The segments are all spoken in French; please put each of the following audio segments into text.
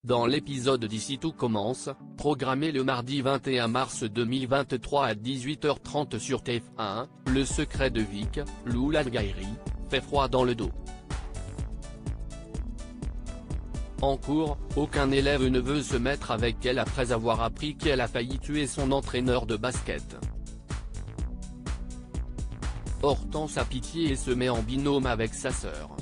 Dans l'épisode d'Ici tout commence, programmé le mardi 21 mars 2023 à 18h30 sur TF1, le secret de Vic, Lou Ladgairi, fait froid dans le dos. En cours, aucun élève ne veut se mettre avec elle après avoir appris qu'elle a failli tuer son entraîneur de basket. Hortense a pitié et se met en binôme avec sa sœur.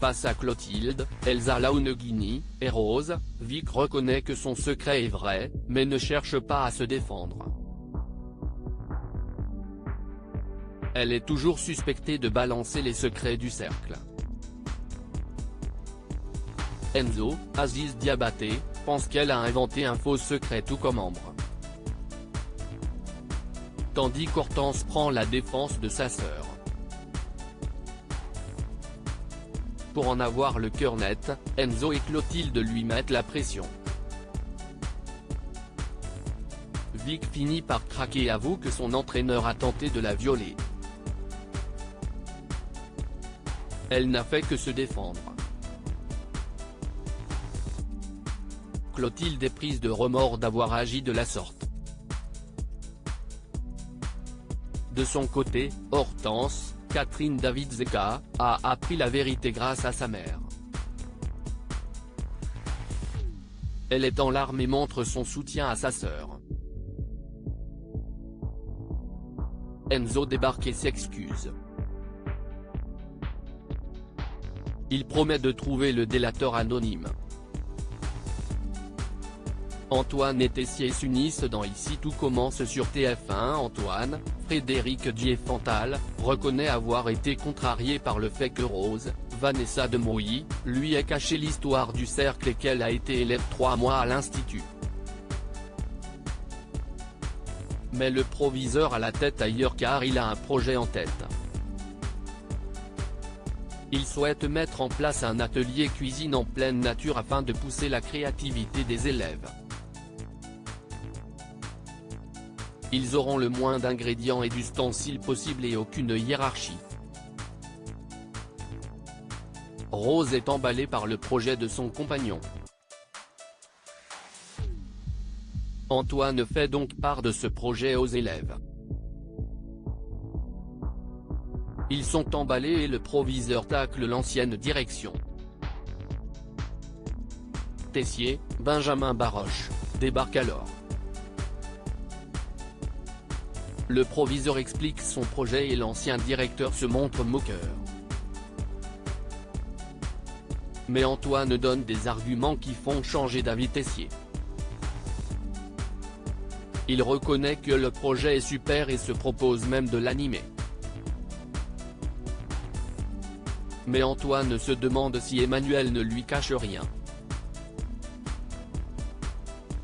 Face à Clotilde, Elsa Launeghini, et Rose, Vic reconnaît que son secret est vrai, mais ne cherche pas à se défendre. Elle est toujours suspectée de balancer les secrets du cercle. Enzo, Aziz Diabaté, pense qu'elle a inventé un faux secret tout comme Ambre. Tandis qu'Hortense prend la défense de sa sœur. Pour en avoir le cœur net, Enzo et Clotilde lui mettent la pression. Vic finit par craquer et avoue que son entraîneur a tenté de la violer. Elle n'a fait que se défendre. Clotilde est prise de remords d'avoir agi de la sorte. De son côté, Hortense, Catherine Davidzeka, a appris la vérité grâce à sa mère. Elle est en larmes et montre son soutien à sa sœur. Enzo débarque et s'excuse. Il promet de trouver le délateur anonyme. Antoine et Tessier s'unissent dans Ici tout commence sur TF1. Antoine, Frédéric Diefenthal, reconnaît avoir été contrarié par le fait que Rose, Vanessa de Mouilly, lui ait caché l'histoire du cercle et qu'elle a été élève 3 mois à l'institut. Mais le proviseur a la tête ailleurs car il a un projet en tête. Il souhaite mettre en place un atelier cuisine en pleine nature afin de pousser la créativité des élèves. Ils auront le moins d'ingrédients et d'ustensiles possible et aucune hiérarchie. Rose est emballée par le projet de son compagnon. Antoine fait donc part de ce projet aux élèves. Ils sont emballés et le proviseur tacle l'ancienne direction. Tessier, Benjamin Baroche, débarque alors. Le proviseur explique son projet et l'ancien directeur se montre moqueur. Mais Antoine donne des arguments qui font changer d'avis Tessier. Il reconnaît que le projet est super et se propose même de l'animer. Mais Antoine se demande si Emmanuel ne lui cache rien.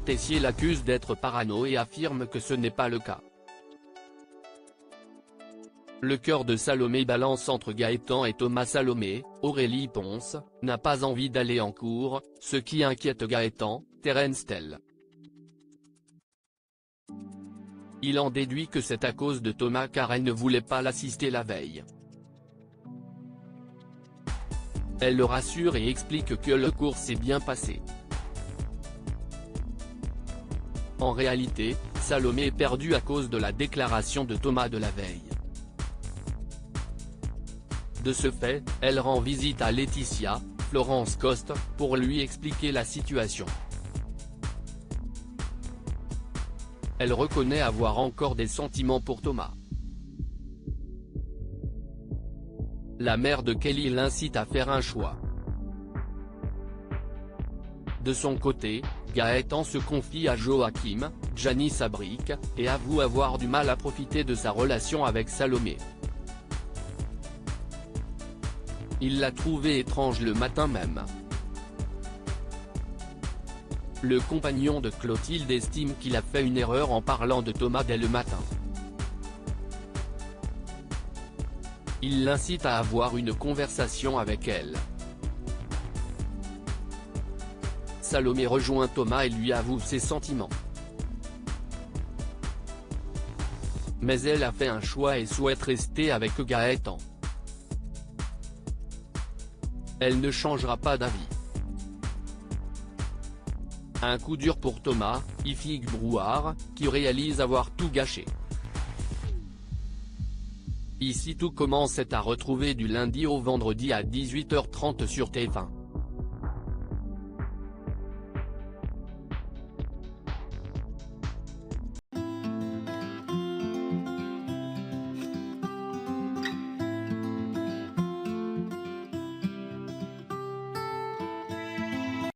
Tessier l'accuse d'être parano et affirme que ce n'est pas le cas. Le cœur de Salomé balance entre Gaëtan et Thomas. Salomé, Aurélie Ponce, n'a pas envie d'aller en cours, ce qui inquiète Gaëtan, Terence Tell. Il en déduit que c'est à cause de Thomas car elle ne voulait pas l'assister la veille. Elle le rassure et explique que le cours s'est bien passé. En réalité, Salomé est perdue à cause de la déclaration de Thomas de la veille. De ce fait, elle rend visite à Laetitia, Florence Coste, pour lui expliquer la situation. Elle reconnaît avoir encore des sentiments pour Thomas. La mère de Kelly l'incite à faire un choix. De son côté, Gaëtan se confie à Joachim, Janice Abric, et avoue avoir du mal à profiter de sa relation avec Salomé. Il l'a trouvée étrange le matin même. Le compagnon de Clotilde estime qu'il a fait une erreur en parlant de Thomas dès le matin. Il l'incite à avoir une conversation avec elle. Salomé rejoint Thomas et lui avoue ses sentiments. Mais elle a fait un choix et souhaite rester avec Gaëtan. Elle ne changera pas d'avis. Un coup dur pour Thomas, Ifig Brouard, qui réalise avoir tout gâché. Ici tout commence est à retrouver du lundi au vendredi à 18h30 sur TF1.